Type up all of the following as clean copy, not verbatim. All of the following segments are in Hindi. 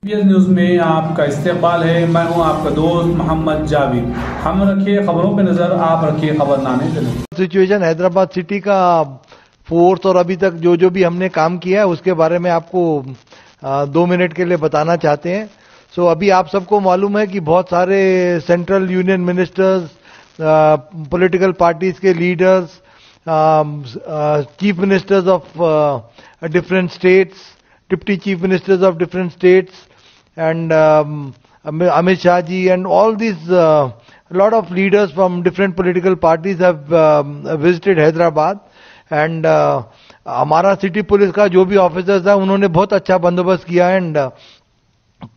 पीएस न्यूज में आपका इस्तेमाल है। मैं हूं आपका दोस्त मोहम्मद जावेद। हम रखिए खबरों पे नजर, आप रखिए खबरनामे पे नजर। सिचुएशन हैदराबाद सिटी का फोर्स और अभी तक जो भी हमने काम किया है उसके बारे में आपको 2 मिनट के लिए बताना चाहते हैं। सो अभी आप सबको मालूम है कि बहुत सारे central union ministers, political parties के leaders, chief ministers of different states, deputy chief ministers of different states and Amit Shah ji and all these lot of leaders from different political parties have visited Hyderabad and हमारा सिटी पुलिस का जो भी ऑफिसर्स है उन्होंने बहुत अच्छा बंदोबस्त किया एंड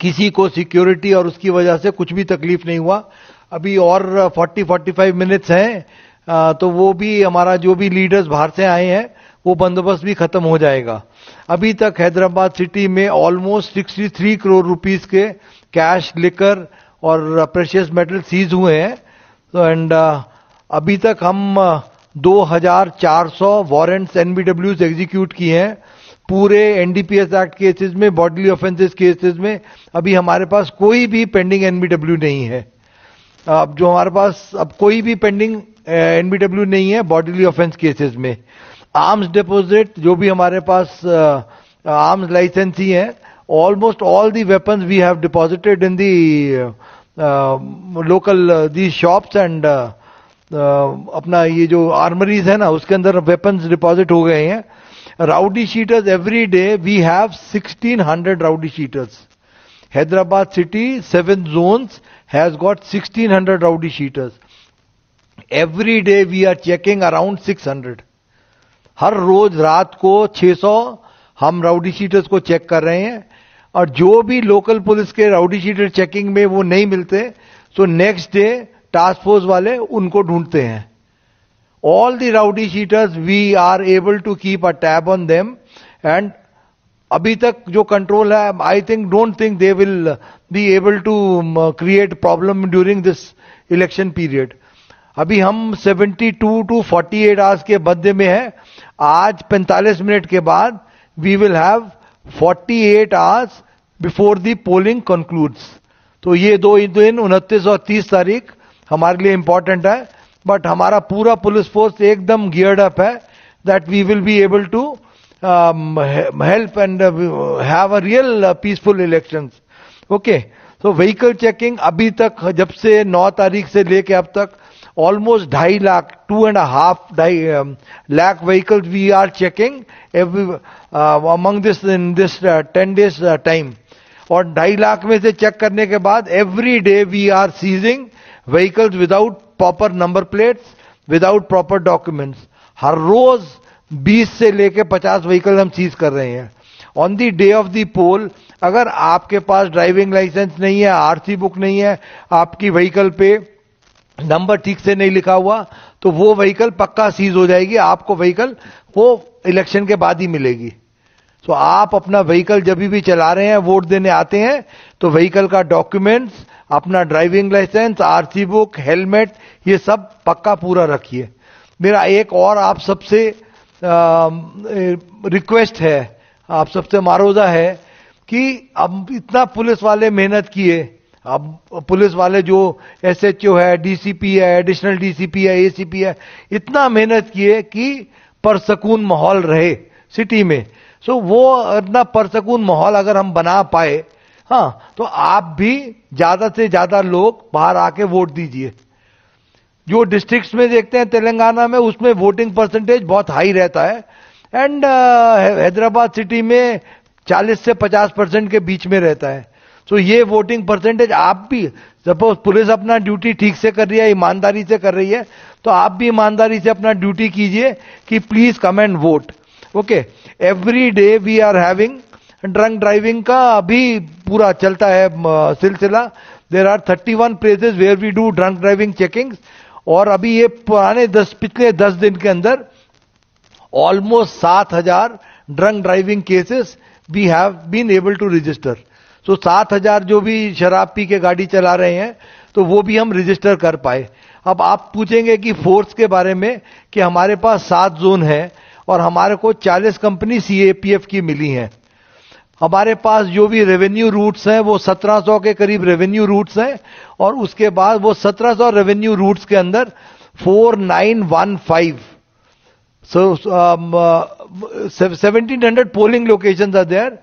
किसी को सिक्योरिटी और उसकी वजह से कुछ भी तकलीफ नहीं हुआ। अभी और 40-45 मिनट्स हैं तो वो भी हमारा जो भी लीडर्स बाहर से आए हैं वो बंदोबस्त भी खत्म हो जाएगा। अभी तक हैदराबाद सिटी में ऑलमोस्ट 63 करोड़ रुपीस के कैश, लिकर और प्रेशियस मेटल सीज हुए हैं। तो एंड अभी तक हम 2400 वारंट्स एनबीडब्ल्यूज एग्जीक्यूट किए हैं पूरे एनडीपीएस एक्ट केसेस में, बॉडीली ऑफेंसेस केसेस में। अभी हमारे पास कोई भी पेंडिंग एनबीडब्ल्यू नहीं है। अब जो हमारे पास अब कोई भी पेंडिंग एनबीडब्ल्यू नहीं है बॉडीली ऑफेंस केसेस में। आर्म्स डिपॉजिट जो भी हमारे पास आर्म्स लाइसेंस ही है, almost all the weapons we have deposited in the local the shops and अपना ये जो आर्मरीज है ना उसके अंदर वेपन्स डिपॉजिट हो गए हैं। Rowdy sheeters every day we have 1600 rowdy sheeters. Hyderabad city 7 zones has got 1600 rowdy sheeters. Every day we are checking around 600। हर रोज रात को 600 हम राउडी शीटर्स को चेक कर रहे हैं और जो भी लोकल पुलिस के राउडी शीटर चेकिंग में वो नहीं मिलते so next day task force वाले उनको ढूंढते हैं। All the rowdy sheeters we are able to keep a tab on them and अभी तक जो कंट्रोल है I don't think they will be able to create problem during this election period. अभी हम 72 to 48 आवर्स के मध्य में है। आज 45 मिनट के बाद we will have 48 hours before the polling concludes. तो ये 2 दिन 29 और 30 तारीख हमारे लिए इंपॉर्टेंट है। बट हमारा पूरा पुलिस फोर्स एकदम गियर्ड अप है that we will be able to help and have a real peaceful elections. Okay, तो व्हीकल चेकिंग अभी तक जब से 9 तारीख से लेके अब तक almost 2.5 lakh, 2.5 lakh vehicles we are checking every among this in this 10 days time। और 2.5 लाख में से चेक करने के बाद every day we are seizing vehicles without proper number plates, without proper documents। हर रोज 20 से लेके 50 व्हीकल हम सीज कर रहे हैं। On the day of the poll अगर आपके पास ड्राइविंग लाइसेंस नहीं है, आरसी बुक नहीं है, आपकी व्हीकल पे नंबर ठीक से नहीं लिखा हुआ तो वो व्हीकल पक्का सीज हो जाएगी। आपको व्हीकल वो इलेक्शन के बाद ही मिलेगी। तो आप अपना व्हीकल जब भी चला रहे हैं, वोट देने आते हैं तो व्हीकल का डॉक्यूमेंट्स, अपना driving licence, RC book, helmet, ये सब पक्का पूरा रखिए। मेरा एक और आप सबसे रिक्वेस्ट है, आप सबसे मारोजा है कि अब इतना पुलिस वाले मेहनत किए, अब पुलिस वाले जो एसएचओ है, डीसीपी है, एडिशनल डीसीपी है, एसीपी है, इतना मेहनत किए कि परसकून माहौल रहे सिटी में। सो वो इतना परसकून माहौल अगर हम बना पाए, हाँ, तो आप भी ज्यादा से ज्यादा लोग बाहर आके वोट दीजिए। जो डिस्ट्रिक्ट्स में देखते हैं तेलंगाना में, उसमें वोटिंग परसेंटेज बहुत हाई रहता है एंड हैदराबाद सिटी में 40 से 50% के बीच में रहता है। तो ये वोटिंग परसेंटेज आप भी, सपोज पुलिस अपना ड्यूटी ठीक से कर रही है, ईमानदारी से कर रही है, तो आप भी ईमानदारी से अपना ड्यूटी कीजिए कि please come and vote. Okay, every day we are having drunk driving का अभी पूरा चलता है सिलसिला। There are 31 places where we do drunk driving checking और अभी ये पिछले 10 दिन के अंदर almost 7000 drunk driving cases we have been able to register. तो 7000 जो भी शराब पी के गाड़ी चला रहे हैं तो वो भी हम रजिस्टर कर पाए। अब आप पूछेंगे कि फोर्स के बारे में कि हमारे पास 7 जोन है और हमारे को 40 कंपनी सीएपीएफ की मिली हैं। हमारे पास जो भी रेवेन्यू रूट्स हैं वो 1700 के करीब रेवेन्यू रूट्स हैं, और उसके बाद वो 1700 रेवेन्यू रूट्स के अंदर 4915 1700 पोलिंग लोकेशंस आर देयर.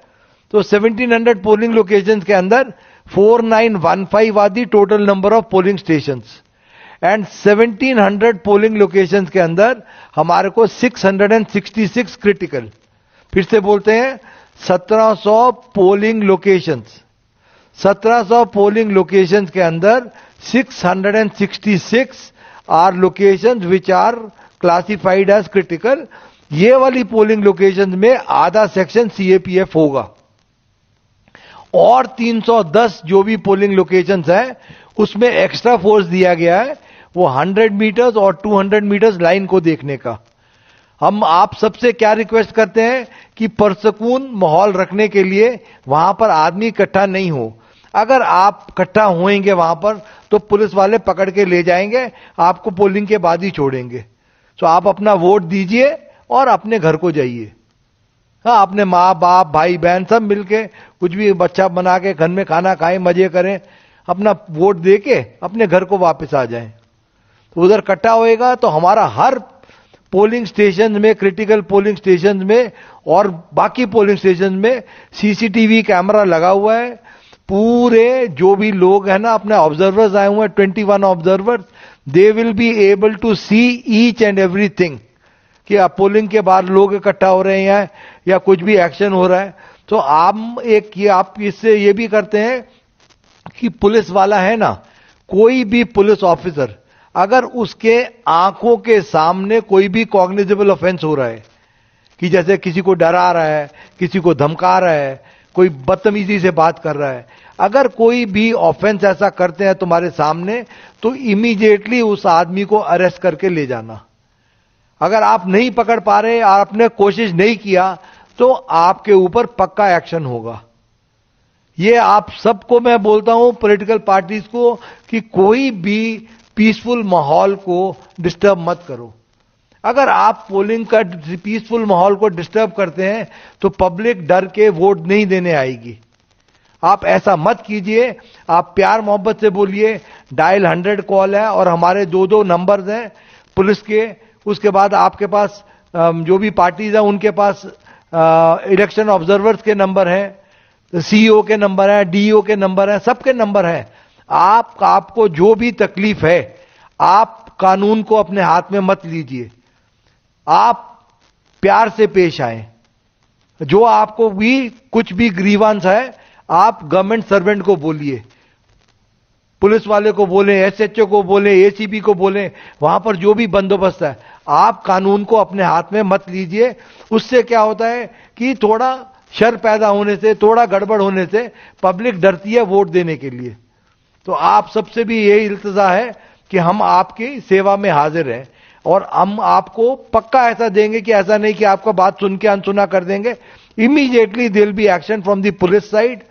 तो 1700 पोलिंग लोकेशंस के अंदर 4915 are the total number of polling stations, and 1700 polling locations के अंदर हमारे को 666 क्रिटिकल. फिर से बोलते हैं, 1700 पोलिंग लोकेशंस, 1700 पोलिंग लोकेशंस के अंदर 666 are locations which are classified as critical. ये वाली पोलिंग लोकेशंस में आधा सेक्शन सीएपीएफ होगा, और 310 जो भी पोलिंग लोकेशंस हैं उसमें एक्स्ट्रा फोर्स दिया गया है, वो 100 मीटर्स और 200 मीटर्स लाइन को देखने का. हम आप सबसे क्या रिक्वेस्ट करते हैं कि पुरसकून माहौल रखने के लिए वहां पर आदमी इकट्ठा नहीं हो. अगर आप इकट्ठा होएंगे वहां पर तो पुलिस वाले पकड़ के ले जाएंगे, आपको पोलिंग के बाद ही छोड़ेंगे. तो आप अपना वोट दीजिए और अपने घर को जाइए. हाँ, अपने माँ बाप भाई बहन सब मिलके कुछ भी बच्चा बना के घर में खाना खाएं, मजे करें, अपना वोट दे के अपने घर को वापस आ जाएं. तो उधर इकट्ठा होएगा तो हमारा हर पोलिंग स्टेशन में, क्रिटिकल पोलिंग स्टेशन में और बाकी पोलिंग स्टेशन में सीसीटीवी कैमरा लगा हुआ है. पूरे जो भी लोग हैं ना, अपने ऑब्जर्वर्स आए हुए हैं, 21 observers, they will be able to see each and everything कि आप पोलिंग के बाद लोग इकट्ठा हो रहे हैं या कुछ भी एक्शन हो रहा है. तो आप इससे ये भी करते हैं कि पुलिस वाला है ना, कोई भी पुलिस ऑफिसर अगर उसके आंखों के सामने कोई भी कॉग्निजेबल ऑफेंस हो रहा है, कि जैसे किसी को डरा रहा है, किसी को धमका रहा है, कोई बदतमीजी से बात कर रहा है, अगर कोई भी ऑफेंस ऐसा करते हैं तुम्हारे सामने, तो इमीडिएटली उस आदमी को अरेस्ट करके ले जाना. अगर आप नहीं पकड़ पा रहे, आपने कोशिश नहीं किया, तो आपके ऊपर पक्का एक्शन होगा. ये आप सबको मैं बोलता हूं, पॉलिटिकल पार्टीज को, कि कोई भी पीसफुल माहौल को डिस्टर्ब मत करो. अगर आप पोलिंग का पीसफुल माहौल को डिस्टर्ब करते हैं तो पब्लिक डर के वोट नहीं देने आएगी. आप ऐसा मत कीजिए. आप प्यार मोहब्बत से बोलिए. डायल 100 कॉल है और हमारे 2 नंबर्स हैं पुलिस के. उसके बाद आपके पास जो भी पार्टीज हैं उनके पास इलेक्शन ऑब्जर्वर्स के नंबर हैं, सीईओ के नंबर हैं, डीईओ के नंबर हैं, सबके नंबर हैं. आपको जो भी तकलीफ है, आप कानून को अपने हाथ में मत लीजिए. आप प्यार से पेश आए. जो आपको भी कुछ भी ग्रीवांस है, आप गवर्नमेंट सर्वेंट को बोलिए, पुलिस वाले को बोले, एसएचओ को बोले, एसीपी को बोले, वहां पर जो भी बंदोबस्त है, आप कानून को अपने हाथ में मत लीजिए. उससे क्या होता है कि थोड़ा शर पैदा होने से, थोड़ा गड़बड़ होने से पब्लिक डरती है वोट देने के लिए. तो आप सबसे भी यही इल्तिजा है कि हम आपकी सेवा में हाजिर हैं, और हम आपको पक्का ऐसा देंगे कि ऐसा नहीं कि आपका बात सुन के अनसुना कर देंगे. Immediately there will be action from the police side,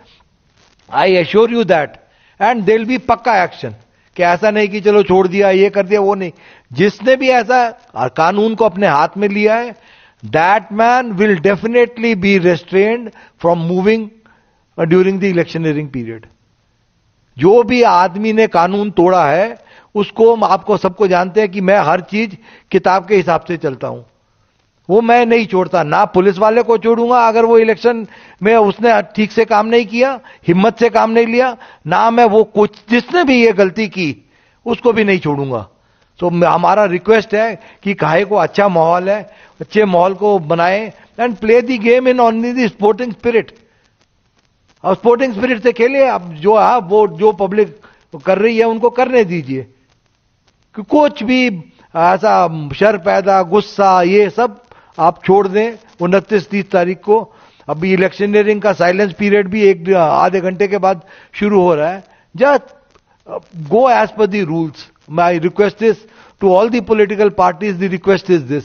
I assure you that, and there will be पक्का एक्शन. कि ऐसा नहीं कि चलो छोड़ दिया, ये कर दिया, वो नहीं. जिसने भी ऐसा कानून को अपने हाथ में लिया है, that man will definitely be restrained from moving during the electioneering period. जो भी आदमी ने कानून तोड़ा है उसको, आपको सबको जानते हैं कि मैं हर चीज किताब के हिसाब से चलता हूं, वो मैं नहीं छोड़ता. ना पुलिस वाले को छोड़ूंगा अगर वो इलेक्शन में उसने ठीक से काम नहीं किया, हिम्मत से काम नहीं लिया, ना मैं वो कुछ जिसने भी ये गलती की उसको भी नहीं छोड़ूंगा. तो हमारा रिक्वेस्ट है कि काहे को अच्छा माहौल है, अच्छे माहौल को बनाए and play the game in only the sporting spirit. और स्पोर्टिंग स्पिरिट से खेलिए. अब जो है वो जो पब्लिक कर रही है उनको करने दीजिए. कि कुछ भी ऐसा शर पैदा, गुस्सा, ये सब आप छोड़ दें. 29-30 तारीख को अभी इलेक्शनियरिंग का साइलेंस पीरियड भी आधे घंटे के बाद शुरू हो रहा है. Just go as per the rules. My request is to all the political parties, the request is this.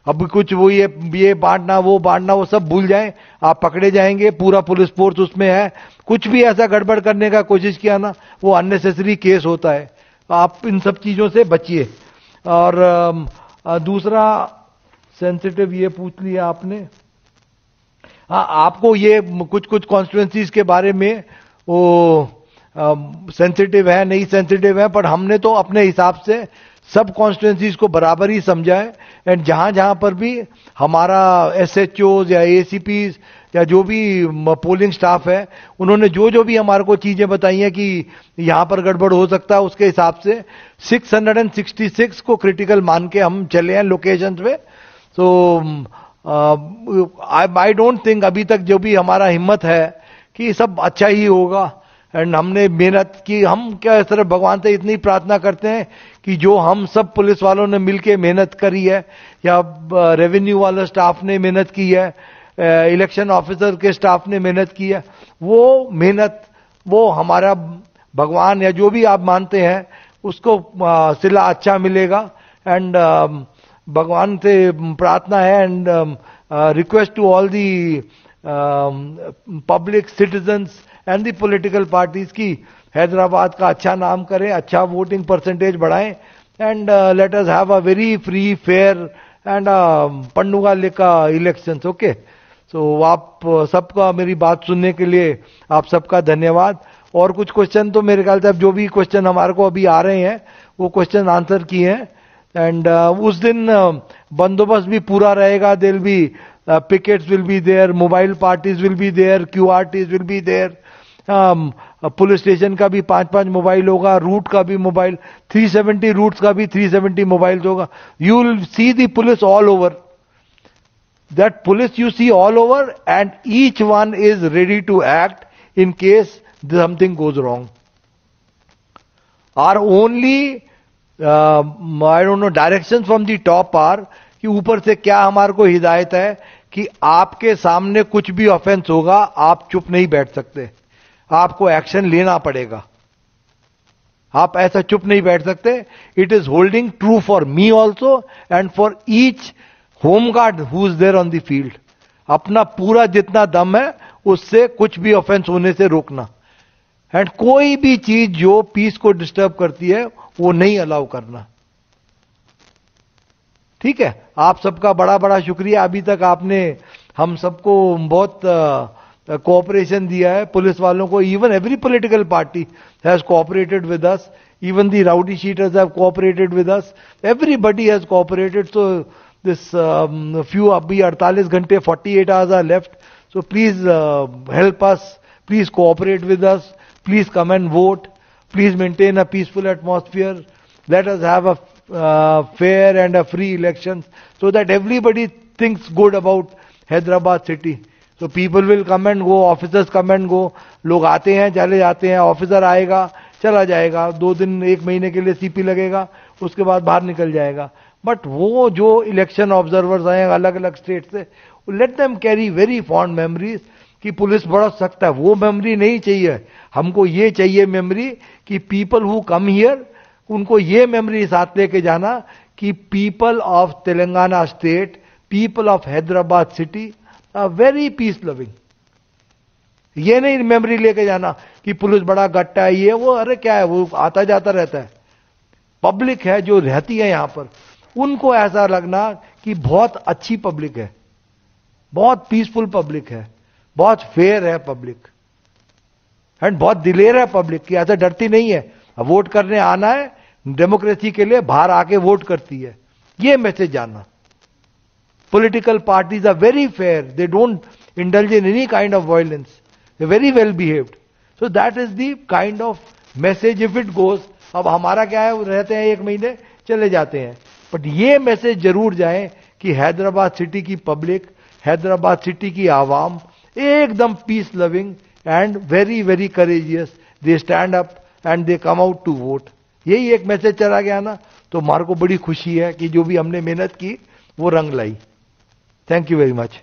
अब कुछ वो ये बांटना वो सब भूल जाएं. आप पकड़े जाएंगे, पूरा पुलिस फोर्स उसमें है. कुछ भी ऐसा गड़बड़ करने का कोशिश किया ना, वो अननेसेसरी केस होता है. आप इन सब चीजों से बचिए. और दूसरा सेंसिटिव ये पूछ लिया आपने, हाँ, आपको ये कुछ कुछ कॉन्स्टिट्यूएंसीज के बारे में वो सेंसिटिव है नहीं सेंसिटिव है, पर हमने तो अपने हिसाब से सब कॉन्स्टिट्यूएंसीज को बराबर ही समझा है। एंड जहां जहां पर भी हमारा एसएचओज या एसीपीज या जो भी पोलिंग स्टाफ है, उन्होंने जो जो भी हमारे को चीजें बताई हैं कि यहां पर गड़बड़ हो सकता है, उसके हिसाब से 666 को क्रिटिकल मान के हम चले हैं लोकेशंस पे। सो आई डोंट थिंक अभी तक जो भी हमारा हिम्मत है कि सब अच्छा ही होगा। एंड हमने मेहनत की, हम क्या सिर्फ भगवान से इतनी प्रार्थना करते हैं कि जो हम सब पुलिस वालों ने मिलके मेहनत करी है, या रेवेन्यू वाले स्टाफ ने मेहनत की है, इलेक्शन ऑफिसर के स्टाफ ने मेहनत की है, वो मेहनत वो हमारा भगवान या जो भी आप मानते हैं उसको सिला अच्छा मिलेगा। एंड भगवान से प्रार्थना है and request to all the public citizens and the political parties की हैदराबाद का अच्छा नाम करें, अच्छा वोटिंग परसेंटेज बढ़ाएं, and let us have a very free fair and पंडुगा लेका इलेक्शंस। ओके, सो आप सबका मेरी बात सुनने के लिए आप सबका धन्यवाद। और कुछ क्वेश्चन तो मेरे ख्याल से अब जो भी क्वेश्चन हमारे को अभी आ रहे हैं वो क्वेश्चन आंसर किए हैं। एंड उस दिन बंदोबस्त भी पूरा रहेगा, there be pickets will be there, mobile parties will be there, QRTs will be there, police station का भी 5-5 मोबाइल होगा, रूट का भी मोबाइल, 370 रूट्स का भी 370 मोबाइल होगा। You will see the police all over, that police you see all over and each one is ready to act in case something goes wrong. Or only I don't know direction from the top or कि ऊपर से क्या हमारे को हिदायत है कि आपके सामने कुछ भी ऑफेंस होगा, आप चुप नहीं बैठ सकते, आपको एक्शन लेना पड़ेगा, आप ऐसा चुप नहीं बैठ सकते। It is holding true for me also and for each home guard who is there on the field. अपना पूरा जितना दम है उससे कुछ भी ऑफेंस होने से रोकना, एंड कोई भी चीज जो पीस को डिस्टर्ब करती है वो नहीं अलाउ करना। ठीक है, आप सबका बड़ा बड़ा शुक्रिया। अभी तक आपने हम सबको बहुत कोऑपरेशन दिया है, पुलिस वालों को। Even every political party has cooperated with us, even the rowdy sheeters have cooperated with us, everybody has cooperated. So this few अभी 48 घंटे 48 hours are left, so please help us, please cooperate with us, please come and vote, please maintain a peaceful atmosphere, let us have a fair and a free elections so that everybody thinks good about Hyderabad city. So people will come and go, officers come and go, लोग आते हैं चले जाते हैं, ऑफिसर आएगा चला जाएगा, 2 दिन 1 महीने के लिए सीपी लगेगा, उसके बाद बाहर निकल जाएगा। बट वो जो इलेक्शन ऑब्जर्वर्स आए अलग अलग स्टेट से, let them carry very fond memories कि पुलिस बड़ा सख्त है, वो मेमोरी नहीं चाहिए हमको। ये चाहिए मेमोरी कि पीपल हु कम हियर, उनको ये मेमोरी साथ लेके जाना कि people of Telangana state, people of Hyderabad city are very peace loving. ये नहीं मेमोरी लेके जाना कि पुलिस बड़ा गट्टा है, ये वो, अरे क्या है, वो आता जाता रहता है। पब्लिक है जो रहती है यहां पर, उनको ऐसा लगना कि बहुत अच्छी पब्लिक है, बहुत पीसफुल पब्लिक है, बहुत फेयर है पब्लिक, एंड बहुत दिलेर है पब्लिक की, ऐसा डरती नहीं है। वोट करने आना है डेमोक्रेसी के लिए, बाहर आके वोट करती है, ये मैसेज जाना। Political parties are very fair, they don't indulge in any kind of violence, they very well behaved. So that is the kind of message if it goes. अब हमारा क्या है, रहते हैं 1 महीने चले जाते हैं, बट ये मैसेज जरूर जाए कि हैदराबाद सिटी की पब्लिक, हैदराबाद सिटी की आवाम एकदम peace loving and very very courageous, they stand up and they come out to vote. यही एक मैसेज चला गया ना, तो हमारे को बड़ी खुशी है कि जो भी हमने मेहनत की वो रंग लाई। Thank you very much.